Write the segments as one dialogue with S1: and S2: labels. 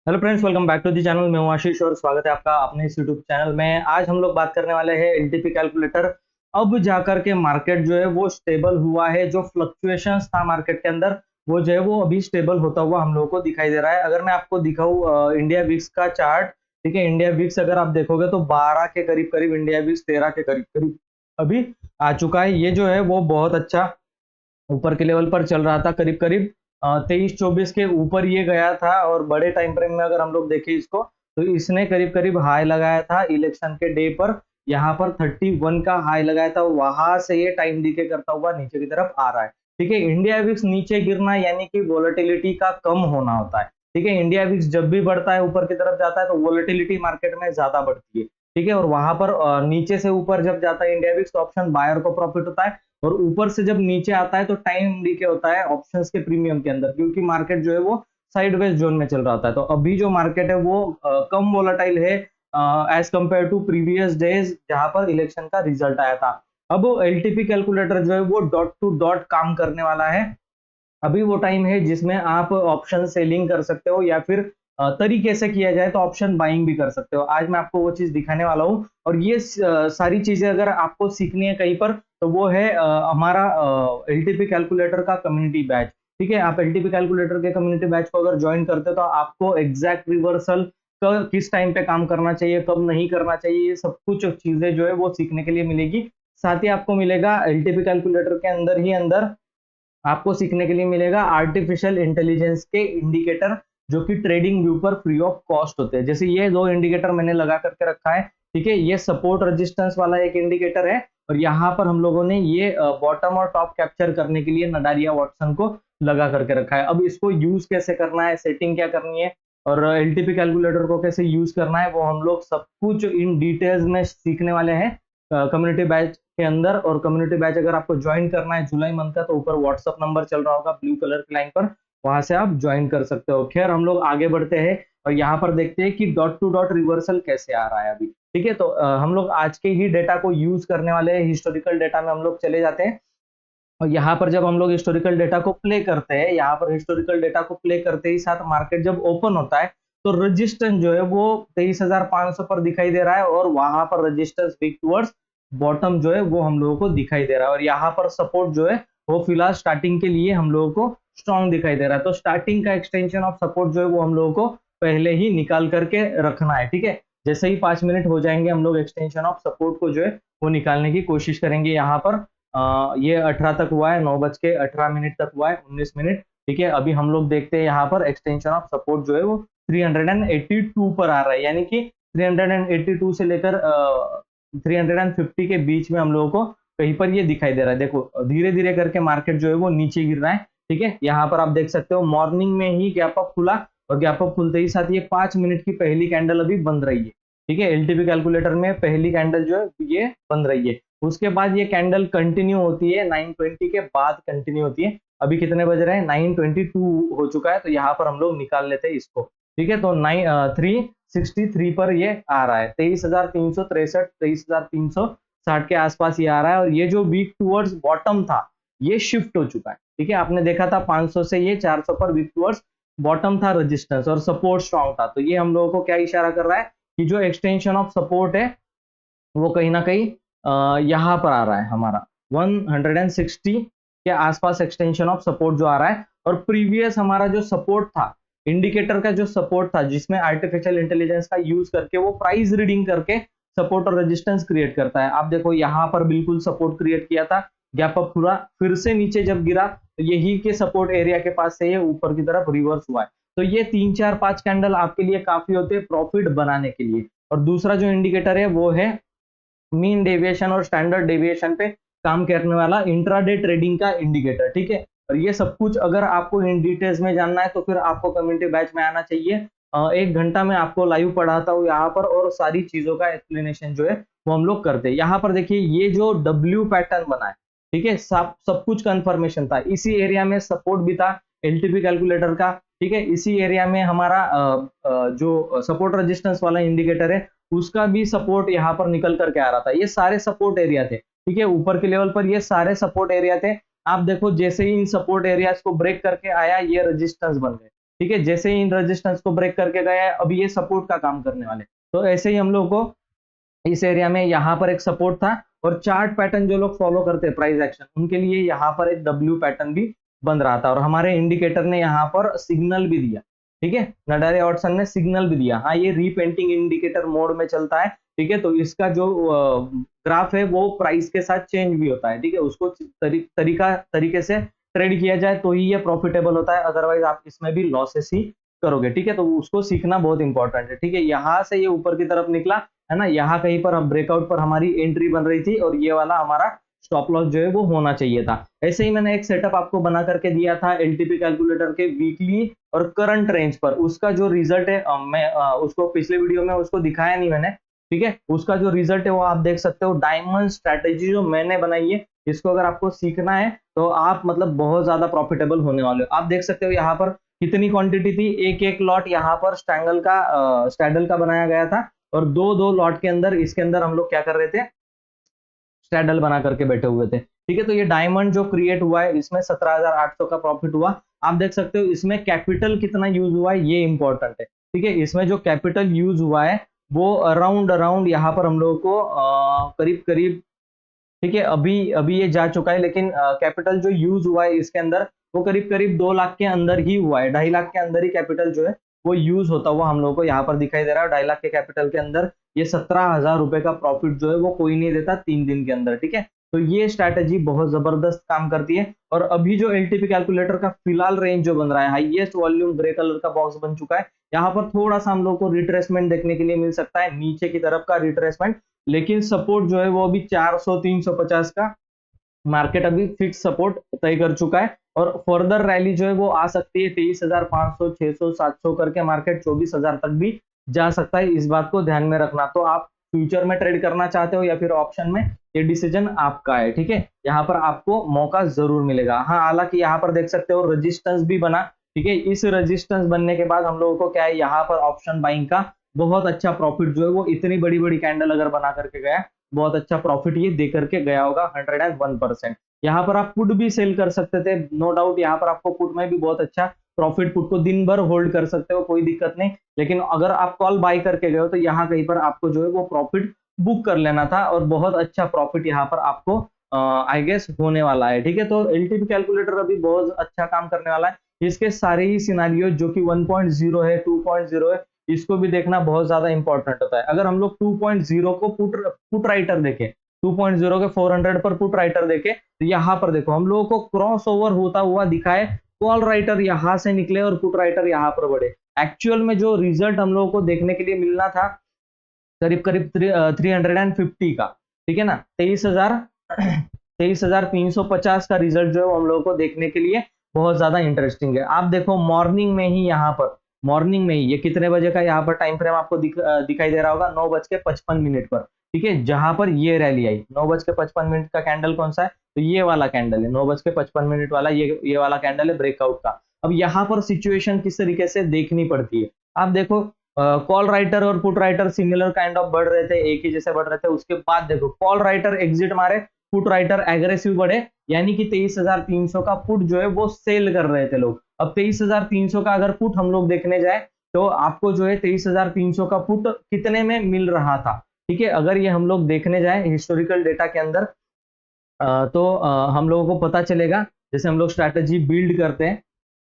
S1: Hello friends, welcome back to the channel. मैं हूं आशीष और स्वागत है आपका अपने इस यूट्यूब चैनल में। आज हम लोग बात करने वाले हैं एलटीपी कैलकुलेटर। अब जाकर के मार्केट जो है वो स्टेबल हुआ है। जो फ्लक्चुएशंस था मार्केट के अंदर वो जो है वो अभी स्टेबल होता हुआ हम लोगों को दिखाई दे रहा है। अगर मैं आपको दिखाऊं इंडिया विक्स का चार्ट, ठीक है, इंडिया विक्स अगर आप देखोगे तो 12 के करीब करीब, इंडिया विक्स 13 के करीब करीब अभी आ चुका है। ये जो है वो बहुत अच्छा ऊपर के लेवल पर चल रहा था, करीब करीब 23-24 के ऊपर ये गया था। और बड़े टाइम फ्रेम में अगर हम लोग देखें इसको, तो इसने करीब करीब हाई लगाया था इलेक्शन के डे पर। यहाँ पर 31 का हाई लगाया था, वहां से ये टाइम डीके करता हुआ नीचे की तरफ आ रहा है। ठीक है, इंडिया विक्स नीचे गिरना यानी कि वोलेटिलिटी का कम होना होता है। ठीक है, इंडिया विक्स जब भी बढ़ता है, ऊपर की तरफ जाता है, तो वोलेटिलिटी मार्केट में ज्यादा बढ़ती है। ठीक है, और वहां पर नीचे से ऊपर जब जाता है इंडिया विक्स, तो ऑप्शन बायर को प्रॉफिट होता है। और ऊपर से जब नीचे आता है तो टाइम डीके होता है ऑप्शंस के प्रीमियम के अंदर, क्योंकि मार्केट जो है वो साइडवेज जोन में चल रहा होता है। तो अभी जो मार्केट है वो कम वोलेटाइल है as compare to previous days जहां पर इलेक्शन का रिजल्ट आया था। अब एलटीपी कैलकुलेटर जो है वो डॉट टू डॉट काम करने वाला है। अभी वो टाइम है जिसमें आप ऑप्शन सेलिंग कर सकते हो, या फिर तरीके से किया जाए तो ऑप्शन बाइंग भी कर सकते हो। आज मैं आपको वो चीज दिखाने वाला हूँ। और ये सारी चीजें अगर आपको सीखनी है कहीं पर, तो वो है हमारा एलटीपी कैलकुलेटर का कम्युनिटी बैच। ठीक है, आप एलटीपी कैलकुलेटर के कम्युनिटी बैच को अगर ज्वाइन करते हो तो आपको एग्जैक्ट रिवर्सल किस टाइम पे काम करना चाहिए, कब नहीं करना चाहिए, ये सब कुछ चीजें जो है वो सीखने के लिए मिलेगी। साथ ही आपको मिलेगा एलटीपी कैलकुलेटर के अंदर ही अंदर आपको सीखने के लिए मिलेगा आर्टिफिशियल इंटेलिजेंस के इंडिकेटर, जो कि ट्रेडिंग व्यू पर फ्री ऑफ कॉस्ट होते हैं। जैसे ये दो इंडिकेटर मैंने लगा करके रखा है। ठीक है, ये सपोर्ट रेजिस्टेंस वाला एक इंडिकेटर है, और यहाँ पर हम लोगों ने ये बॉटम और टॉप कैप्चर करने के लिए नडारिया वाटसन को लगा करके रखा है। अब इसको यूज कैसे करना है, सेटिंग क्या करनी है, और एलटीपी कैलकुलेटर को कैसे यूज करना है, वो हम लोग सब कुछ इन डिटेल्स में सीखने वाले हैं कम्युनिटी बैच के अंदर। और कम्युनिटी बैच अगर आपको ज्वाइन करना है जुलाई मंथ का, तो ऊपर व्हाट्सअप नंबर चल रहा होगा ब्लू कलर की लाइन पर, वहां से आप ज्वाइन कर सकते हो। खैर, हम लोग आगे बढ़ते हैं और यहाँ पर देखते हैं कि डॉट टू डॉट रिवर्सल कैसे आ रहा है अभी। ठीक है, तो हम लोग आज के ही डेटा को यूज करने वाले हैं। हिस्टोरिकल डेटा में हम लोग चले जाते हैं, और यहाँ पर जब हम लोग हिस्टोरिकल डेटा को प्ले करते हैं, यहाँ पर हिस्टोरिकल डेटा को प्ले करते ही साथ मार्केट जब ओपन होता है, तो रेजिस्टेंस जो है वो 23,500 पर दिखाई दे रहा है, और वहां पर रेजिस्टेंस वीक टूवर्ड्स बॉटम जो है वो हम लोगों को दिखाई दे रहा है। और यहाँ पर सपोर्ट जो है वो फिलहाल स्टार्टिंग के लिए हम लोगों को स्ट्रॉन्ग दिखाई दे रहा है। तो स्टार्टिंग का एक्सटेंशन ऑफ सपोर्ट जो है वो हम लोगों को पहले ही निकाल करके रखना है। ठीक है, जैसे ही 5 मिनट हो जाएंगे, हम लोग एक्सटेंशन ऑफ सपोर्ट को जो है वो निकालने की कोशिश करेंगे। यहाँ पर ये 18 तक हुआ है, 9:18 तक हुआ है, 19 मिनट। ठीक है, अभी हम लोग देखते हैं यहाँ पर एक्सटेंशन ऑफ सपोर्ट जो है वो 382 पर आ रहा है, यानी कि 382 से लेकर 350 के बीच में हम लोगों को कहीं पर ये दिखाई दे रहा है। देखो, धीरे धीरे करके मार्केट जो है वो नीचे गिर रहा है। ठीक है, यहाँ पर आप देख सकते हो मॉर्निंग में ही गैप अप खुला, और गैप अप खुलते ही साथ ये 5 मिनट की पहली कैंडल अभी बन रही है। ठीक है, एलटीपी कैलकुलेटर में पहली कैंडल जो है ये बन रही है। उसके बाद ये कैंडल कंटिन्यू होती है, 9:20 के बाद कंटिन्यू होती है। अभी कितने बज रहे हैं, 9:22 हो चुका है, तो यहाँ पर हम लोग निकाल लेते हैं इसको। ठीक है, तो 363 पर ये आ रहा है, 23,363, 23,360 के आसपास ये आ रहा है। और ये जो वीक टूवर्ड्स बॉटम था, ये शिफ्ट हो चुका है। ठीक है, आपने देखा था 500 से ये 400 पर वीक टूवर्ड्स बॉटम था, रेजिस्टेंस और सपोर्ट स्ट्रॉन्ग था। तो ये हम लोगों को क्या इशारा कर रहा है कि जो एक्सटेंशन ऑफ सपोर्ट है वो कहीं ना कहीं यहाँ पर आ रहा है, हमारा 160 के आसपास एक्सटेंशन ऑफ सपोर्ट जो आ रहा है। और प्रीवियस हमारा जो सपोर्ट था, इंडिकेटर का जो सपोर्ट था, जिसमें आर्टिफिशियल इंटेलिजेंस का यूज करके वो प्राइस रीडिंग करके सपोर्ट और रेजिस्टेंस क्रिएट करता है। आप देखो, यहाँ पर बिल्कुल सपोर्ट क्रिएट किया था, गैप अप हुआ, फिर से नीचे जब गिरा तो यही के सपोर्ट एरिया के पास से ये ऊपर की तरफ रिवर्स हुआ है। तो ये 3 4 5 कैंडल आपके लिए काफी होते हैं प्रॉफिट बनाने के लिए। और दूसरा जो इंडिकेटर है वो है मीन डेविएशन और स्टैंडर्ड डेविएशन पे काम करने वाला इंट्राडे ट्रेडिंग का इंडिकेटर। ठीक है, और ये सब कुछ अगर आपको इन डिटेल्स में जानना है तो फिर आपको कम्युनिटी बैच में आना चाहिए। 1 घंटा में आपको लाइव पढ़ाता हूँ यहाँ पर, और सारी चीजों का एक्सप्लेनेशन जो है वो हम लोग करते हैं। यहाँ पर देखिए, ये जो डब्ल्यू पैटर्न बना है, ठीक है, सब कुछ कंफर्मेशन था। इसी एरिया में सपोर्ट भी था एलटीपी कैलकुलेटर का। ठीक है, इसी एरिया में हमारा जो सपोर्ट रेजिस्टेंस वाला इंडिकेटर है उसका भी सपोर्ट यहाँ पर निकल करके आ रहा था। ये सारे सपोर्ट एरिया थे। ठीक है, ऊपर के लेवल पर ये सारे सपोर्ट एरिया थे। आप देखो, जैसे ही इन सपोर्ट एरियाज को ब्रेक करके आया, ये रेजिस्टेंस बन गए। ठीक है, जैसे ही इन रेजिस्टेंस को ब्रेक करके गया है, अभी ये सपोर्ट का काम करने वाले। तो ऐसे ही हम लोग को इस एरिया में यहाँ पर एक सपोर्ट था, और चार्ट पैटर्न जो लोग फॉलो करते हैं प्राइस एक्शन, उनके लिए यहाँ पर एक डब्ल्यू पैटर्न भी बन रहा था, और हमारे इंडिकेटर ने यहाँ पर सिग्नल भी दिया। ठीक है, नडारे ऑटसन ने सिग्नल भी दिया। हाँ, ये रीपेंटिंग इंडिकेटर मोड में चलता है। ठीक है, तो इसका जो ग्राफ है वो प्राइस के साथ चेंज भी होता है। ठीक है, उसको तरीके से ट्रेड किया जाए तो ही ये प्रॉफिटेबल होता है, अदरवाइज आप इसमें भी लॉसेस ही करोगे। ठीक है, तो उसको सीखना बहुत इंपॉर्टेंट है। ठीक है, यहाँ से ये ऊपर की तरफ निकला है ना, यहाँ कहीं पर हम ब्रेकआउट पर हमारी एंट्री बन रही थी, और ये वाला हमारा स्टॉप लॉस जो है वो होना चाहिए था। ऐसे ही मैंने एक सेटअप आपको बना करके दिया था एलटीपी कैलकुलेटर के वीकली और करंट रेंज पर। उसका जो रिजल्ट है मैं उसको पिछले वीडियो में उसको दिखाया नहीं मैंने। ठीक है, उसका जो रिजल्ट है वो आप देख सकते हो। डायमंड स्ट्रैटेजी जो मैंने बनाई है, इसको अगर आपको सीखना है तो आप मतलब बहुत ज्यादा प्रॉफिटेबल होने वाले हो। आप देख सकते हो यहाँ पर कितनी क्वांटिटी थी, एक एक लॉट यहाँ पर स्टैडल का बनाया गया था, और दो दो लॉट के अंदर इसके अंदर हम लोग क्या कर रहे थे, स्टैडल बना करके बैठे हुए थे। ठीक है, तो ये डायमंड जो क्रिएट हुआ है, इसमें 17,800 का प्रॉफिट हुआ। आप देख सकते हो इसमें कैपिटल कितना यूज हुआ है, ये इंपॉर्टेंट है। ठीक है, इसमें जो कैपिटल यूज हुआ है वो अराउंड यहाँ पर हम लोगों को करीब करीब, ठीक है, अभी अभी ये जा चुका है, लेकिन कैपिटल जो यूज हुआ है इसके अंदर वो करीब करीब 2 लाख के अंदर ही हुआ है। 2.5 लाख के अंदर ही कैपिटल जो है वो यूज होता हुआ हम लोगों को यहाँ पर दिखाई दे रहा है। 2.5 लाख के कैपिटल के अंदर ये 17,000 रुपए का प्रॉफिट जो है वो कोई नहीं देता 3 दिन के अंदर। ठीक है, तो ये स्ट्रैटेजी बहुत जबरदस्त काम करती है। और अभी जो एलटीपी कैलकुलेटर का फिलहाल रेंज जो बन रहा है, हाईएस्ट वॉल्यूम ग्रे कलर का बॉक्स बन चुका है। यहाँ पर थोड़ा सा हम लोग को रिट्रेसमेंट देखने के लिए मिल सकता है, नीचे की तरफ का रिट्रेसमेंट, लेकिन सपोर्ट जो है वो अभी 400-350 का मार्केट अभी फिक्स सपोर्ट तय कर चुका है। और फर्दर रैली जो है वो आ सकती है 23,500, 600, 700 करके मार्केट 24,000 तक भी जा सकता है। इस बात को ध्यान में रखना। तो आप फ्यूचर में ट्रेड करना चाहते हो या फिर ऑप्शन में, ये डिसीजन आपका है। ठीक है, यहाँ पर आपको मौका जरूर मिलेगा। हाँ, हालांकि यहाँ पर देख सकते हो रजिस्टेंस भी बना। ठीक है, इस रजिस्टेंस बनने के बाद हम लोगों को क्या है, यहाँ पर ऑप्शन बाइंग का बहुत अच्छा प्रॉफिट जो है वो इतनी बड़ी बड़ी कैंडल अगर बना करके गया, बहुत अच्छा प्रॉफिट ये दे करके गया होगा 101%। यहाँ पर आप पुट भी सेल कर सकते थे, नो डाउट। यहाँ पर आपको पुट में भी बहुत अच्छा प्रॉफिट, पुट को दिन भर होल्ड कर सकते हो, कोई दिक्कत नहीं। लेकिन अगर आप कॉल बाय करके गए हो तो यहाँ कहीं पर आपको जो है वो प्रॉफिट बुक कर लेना था, और बहुत अच्छा प्रॉफिट यहाँ पर आपको आई गेस होने वाला है। ठीक है, तो एलटीपी कैलकुलेटर अभी बहुत अच्छा काम करने वाला है। इसके सारे ही सिनारियो जो कि 1.0 है, 2.0 है, इसको भी देखना बहुत ज्यादा इंपॉर्टेंट होता है। अगर हम लोग 2.0 को पुट राइटर देखें, 2.0 के 400 पर पुट राइटर देखें, तो यहाँ पर देखो हम लोगों को क्रॉस ओवर होता हुआ दिखा है। कॉल राइटर यहाँ से निकले और पुट राइटर यहाँ पर बढ़े। एक्चुअल में जो रिजल्ट हम लोगों को देखने के लिए मिलना था करीब करीब 350 का, ठीक है ना, 23,350 का रिजल्ट जो है हम लोगों को देखने के लिए बहुत ज्यादा इंटरेस्टिंग है। आप देखो मॉर्निंग में ही यहाँ पर, मॉर्निंग में ही ये कितने बजे का यहाँ पर टाइम फ्रेम आपको दिखाई दे रहा होगा, 9:55 पर। ठीक है, जहां पर ये रैली आई 9:55 का कैंडल कौन सा है, तो ये वाला कैंडल है 9:55 वाला, ये वाला कैंडल है ब्रेकआउट का। अब यहाँ पर सिचुएशन किस तरीके से देखनी पड़ती है, आप देखो कॉल राइटर और put writer similar kind of बढ़ रहे थे, एक ही जैसे बढ़ रहे थे। उसके बाद देखो कॉल राइटर एग्जिट मारे, पुट राइटर एग्रेसिव बढ़े, यानी कि 23,300 का पुट जो है वो सेल कर रहे थे लोग। अब 23,300 का अगर पुट हम लोग देखने जाए तो आपको जो है 23,300 का पुट कितने में मिल रहा था। ठीक है, अगर ये हम लोग देखने जाए हिस्टोरिकल डेटा के अंदर तो हम लोगों को पता चलेगा, जैसे हम लोग स्ट्रैटेजी बिल्ड करते हैं,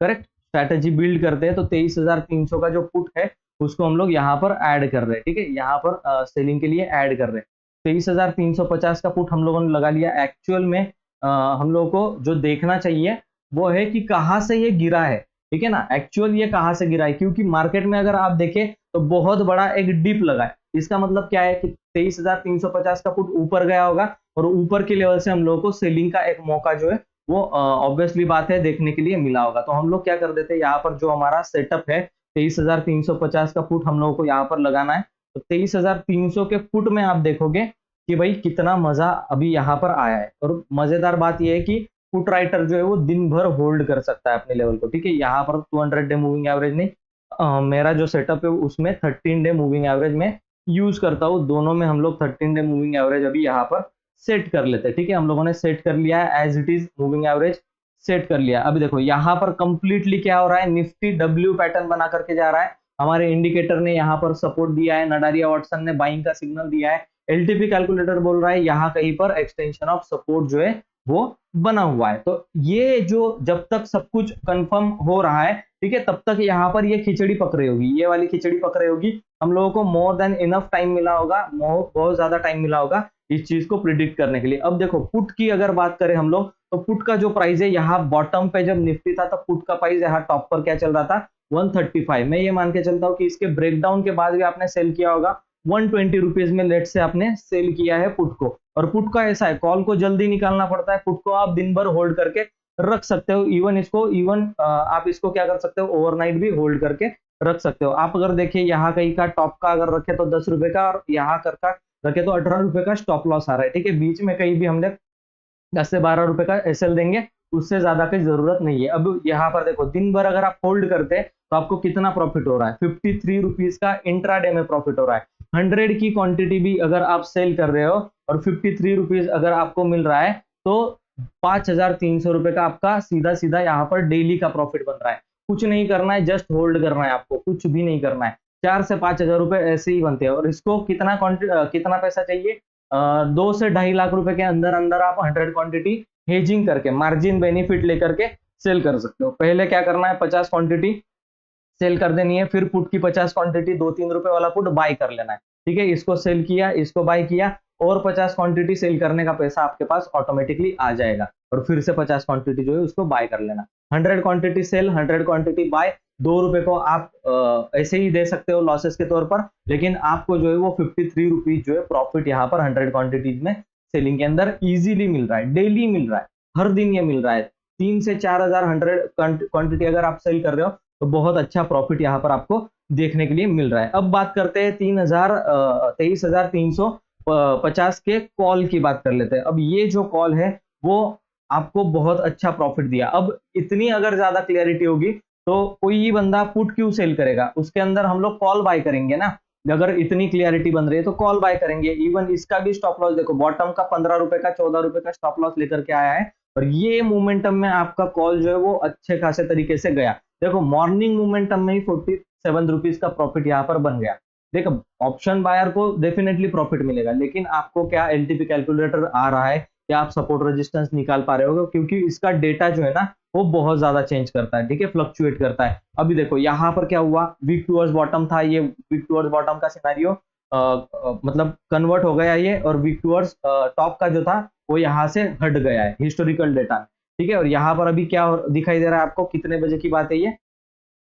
S1: करेक्ट, स्ट्रैटेजी बिल्ड करते हैं, तो 23,300 का जो पुट है उसको हम लोग यहाँ पर ऐड कर रहे हैं। ठीक है, यहाँ पर सेलिंग के लिए ऐड कर रहे हैं। 23,350 का पुट हम लोगों ने लगा लिया। एक्चुअल में हम लोगों को जो देखना चाहिए वो है कि कहाँ से ये गिरा है। ठीक है ना, एक्चुअल ये कहाँ से गिरा है, क्योंकि मार्केट में अगर आप देखें तो बहुत बड़ा एक डिप लगा है। इसका मतलब क्या है कि 23,350 का पुट ऊपर गया होगा, और ऊपर के लेवल से हम लोगों को सेलिंग का एक मौका जो है वो ऑब्वियसली बात है देखने के लिए मिला होगा। तो हम लोग क्या कर देते हैं, यहाँ पर जो हमारा सेटअप है 23,350 का पुट हम लोगों को यहाँ पर लगाना है। तो 23,300 के पुट में आप देखोगे कि भाई कितना मजा अभी यहाँ पर आया है। और मजेदार बात यह है कि पुट राइटर जो है वो दिन भर होल्ड कर सकता है अपने लेवल को। ठीक है, यहाँ पर 200 डे मूविंग एवरेज नहीं, मेरा जो सेटअप है उसमें 13 डे मूविंग एवरेज में यूज करता हूँ। दोनों में हम लोग 13 डे मूविंग एवरेज अभी यहाँ पर सेट कर लेते हैं। ठीक है, हम लोगों ने सेट कर लिया है as it is moving average set कर लिया। अभी देखो यहाँ पर कंप्लीटली क्या हो रहा है, निफ्टी डब्ल्यू पैटर्न बना करके जा रहा है। हमारे इंडिकेटर ने यहाँ पर सपोर्ट दिया है, नडारिया वाटसन ने बाइंग का सिग्नल दिया है, एलटीपी कैलकुलेटर बोल रहा है यहाँ कहीं पर एक्सटेंशन ऑफ सपोर्ट जो है वो बना हुआ है। तो ये जो जब तक सब कुछ कंफर्म हो रहा है, ठीक है, तब तक यहाँ पर ये खिचड़ी पक रही होगी, ये वाली खिचड़ी पक रही होगी। हम लोगों को मोर देन इनफ टाइम मिला होगा, बहुत ज्यादा टाइम मिला होगा इस चीज को प्रिडिक्ट करने के लिए। अब देखो पुट की अगर बात करें हम लोग, तो पुट का जो प्राइस है यहाँ बॉटम पे जब निफ्टी था तब पुट का प्राइस यहाँ टॉप पर क्या चल रहा था, 135। मैं ये मान के चलता हूँ कि इसके ब्रेकडाउन के बाद भी आपने सेल किया होगा 120 रुपीज में, लेट से आपने सेल किया है पुट को। और पुट का ऐसा है, कॉल को जल्दी निकालना पड़ता है, पुट को आप दिन भर होल्ड करके रख सकते हो, इवन आप इसको क्या कर सकते हो, ओवरनाइट भी होल्ड करके रख सकते हो। आप अगर देखिए यहाँ कहीं का टॉप का अगर रखे तो 10 रुपए का, और यहाँ कर का रखे तो 18 रुपए का स्टॉप लॉस आ रहा है, ठीक है। बीच में कहीं भी हमने 10 से 12 रुपए का एसएल देंगे, उससे ज्यादा की जरूरत नहीं है। अब यहाँ पर देखो दिन भर अगर आप होल्ड करते हैं तो आपको कितना प्रॉफिट हो रहा है, 53 रुपीज का इंट्राडे में प्रॉफिट हो रहा है। 100 की क्वांटिटी भी अगर आप सेल कर रहे हो और 53 रुपीज अगर आपको मिल रहा है, तो 5,300 रुपए का आपका सीधा सीधा यहाँ पर डेली का प्रॉफिट बन रहा है। कुछ नहीं करना है, जस्ट होल्ड करना है, आपको कुछ भी नहीं करना है। 4 से 5,000 रुपए ऐसे ही बनते हैं। और इसको कितना पैसा चाहिए, 2 से 2.5 लाख रुपए के अंदर अंदर आप 100 क्वांटिटी हेजिंग करके मार्जिन बेनिफिट लेकर के सेल कर सकते हो। पहले क्या करना है, 50 क्वांटिटी सेल कर देनी है, फिर पुट की 50 क्वांटिटी 2-3 रुपए वाला पुट बाय कर लेना है, ठीक है। इसको सेल किया, इसको बाय किया, और 50 क्वांटिटी सेल करने का पैसा आपके पास ऑटोमेटिकली आ जाएगा, और फिर से 50 क्वांटिटी जो है उसको बाय कर लेना। 100 क्वांटिटी सेल, 100 क्वांटिटी बाय, 2 रुपए को आप ऐसे ही दे सकते हो लॉसेस के तौर पर, लेकिन आपको जो है वो 53 रुपीज जो है प्रॉफिट यहाँ पर 100 क्वांटिटीज में सेलिंग के अंदर इजीली मिल रहा है, डेली मिल रहा है, हर दिन ये मिल रहा है। 3 से 4,000 100 क्वांटिटी अगर आप सेल कर रहे हो तो बहुत अच्छा प्रॉफिट यहाँ पर आपको देखने के लिए मिल रहा है। अब बात करते हैं 23,350 के कॉल की बात कर लेते हैं। अब ये जो कॉल है वो आपको बहुत अच्छा प्रॉफिट दिया। अब इतनी अगर ज्यादा क्लियरिटी होगी तो कोई ही बंदा पुट क्यों सेल करेगा, उसके अंदर हम लोग कॉल बाय करेंगे ना। अगर इतनी क्लियरिटी बन रही है तो कॉल बाय करेंगे। इवन इसका भी स्टॉप लॉस देखो, बॉटम का 15 रुपए का 14 रुपए का स्टॉप लॉस लेकर के आया है, और ये मोमेंटम में आपका कॉल जो है वो अच्छे खासे तरीके से गया। देखो मॉर्निंग मोमेंटम में ही 47 रुपीज का प्रॉफिट यहाँ पर बन गया। देखो ऑप्शन बायर को डेफिनेटली प्रॉफिट मिलेगा, लेकिन आपको क्या एलटीपी कैलकुलेटर आ रहा है, क्या आप सपोर्ट रेजिस्टेंस निकाल पा रहे हो, क्योंकि इसका डेटा जो है ना वो बहुत ज्यादा चेंज करता है, ठीक है, फ्लक्चुएट करता है। अभी देखो यहाँ पर क्या हुआ, वीक टूवर्ड्स बॉटम था, ये वीक टूवर्ड्स बॉटम का सिनेरियो मतलब कन्वर्ट हो गया ये, और वीक टूवर्ड्स टॉप का जो था वो यहाँ से हट गया है हिस्टोरिकल डेटा, ठीक है। और यहाँ पर अभी क्या दिखाई दे रहा है आपको, कितने बजे की बात है ये,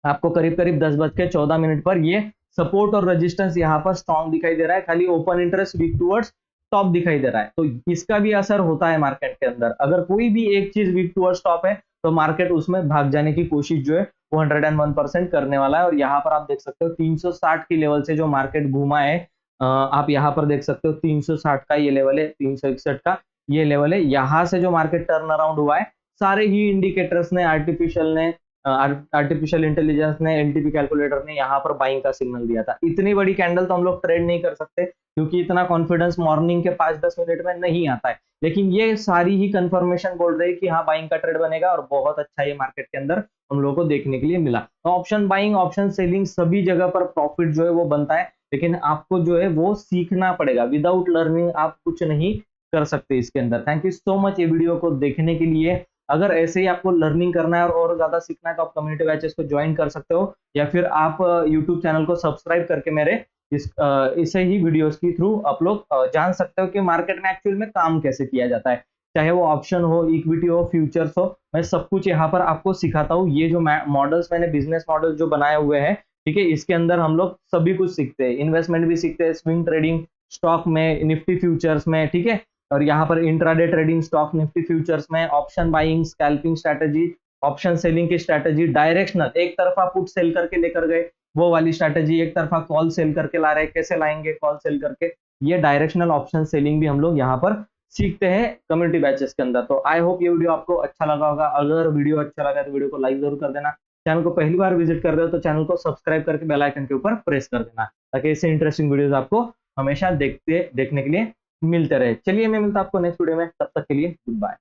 S1: आपको करीब करीब 10:14 पर ये सपोर्ट और रेजिस्टेंस यहाँ पर स्ट्रॉन्ग दिखाई दे रहा है, खाली open interest week towards top दिखाई दे रहा है। तो इसका भी असर होता है मार्केट के अंदर। अगर कोई भी एक चीज वीक टूवर्ड्स टॉप है तो मार्केट उसमें भाग जाने की कोशिश जो है वो 101% करने वाला है। और यहाँ पर आप देख सकते हो 360 की लेवल से जो मार्केट घूमा है, आप यहाँ पर देख सकते हो 360 का ये लेवल है, 361 का ये लेवल है। यहाँ से जो मार्केट टर्न अराउंड हुआ है, सारे ही इंडिकेटर्स ने, आर्टिफिशियल इंटेलिजेंस ने, एलटीपी कैलकुलेटर ने यहाँ पर बाइंग का सिग्नल दिया था। इतनी बड़ी कैंडल तो हम लोग ट्रेड नहीं कर सकते, क्योंकि इतना कॉन्फिडेंस मॉर्निंग के 5-10 मिनट में नहीं आता है, लेकिन ये सारी ही कंफर्मेशन बोल रही है कि हाँ बाइंग का ट्रेड बनेगा, और बहुत अच्छा ये मार्केट के अंदर हम लोगों को देखने के लिए मिला। तो ऑप्शन बाइंग, ऑप्शन सेलिंग, सभी जगह पर प्रॉफिट जो है वो बनता है, लेकिन आपको जो है वो सीखना पड़ेगा। विदाउट लर्निंग आप कुछ नहीं कर सकते इसके अंदर। थैंक यू सो मच ये वीडियो को देखने के लिए। अगर ऐसे ही आपको लर्निंग करना है और ज्यादा सीखना है तो आप कम्युनिटी बैचेस को ज्वाइन कर सकते हो, या फिर आप यूट्यूब चैनल को सब्सक्राइब करके मेरे इसे ही वीडियोस के थ्रू आप लोग जान सकते हो कि मार्केट में एक्चुअल में काम कैसे किया जाता है। चाहे वो ऑप्शन हो, इक्विटी हो, फ्यूचर्स हो, मैं सब कुछ यहाँ पर आपको सिखाता हूँ। ये जो मॉडल्स मैंने बिजनेस मॉडल जो बनाए हुए हैं, ठीक है, इसके अंदर हम लोग सभी कुछ सीखते हैं, इन्वेस्टमेंट भी सीखते हैं, स्विंग ट्रेडिंग स्टॉक में, निफ्टी फ्यूचर्स में, ठीक है, और यहाँ पर intraday trading stock Nifty futures में, option buying, scalping strategy, option selling की स्ट्रेटेजी, डायरेक्शनल एक तरफा पुट सेल करके लेकर गए वो वाली स्ट्रेटेजी, एक तरफा कॉल सेल करके ला रहे हैं, कैसे लाएंगे कॉल सेल करके, ये डायरेक्शनल ऑप्शन सेलिंग भी हम लोग यहाँ पर सीखते हैं कम्युनिटी बैचेस के अंदर। तो आई होप ये वीडियो आपको अच्छा लगा होगा। अगर वीडियो अच्छा लगा तो वीडियो को लाइक जरूर कर देना। चैनल को पहली बार विजिट कर रहे हो तो चैनल को सब्सक्राइब करके बेल आइकन के ऊपर प्रेस कर देना, ताकि ऐसे इंटरेस्टिंग वीडियोस आपको हमेशा देखने के लिए मिलते रहे। चलिए मैं मिलता हूं आपको नेक्स्ट वीडियो में, तब तक के लिए गुड बाय।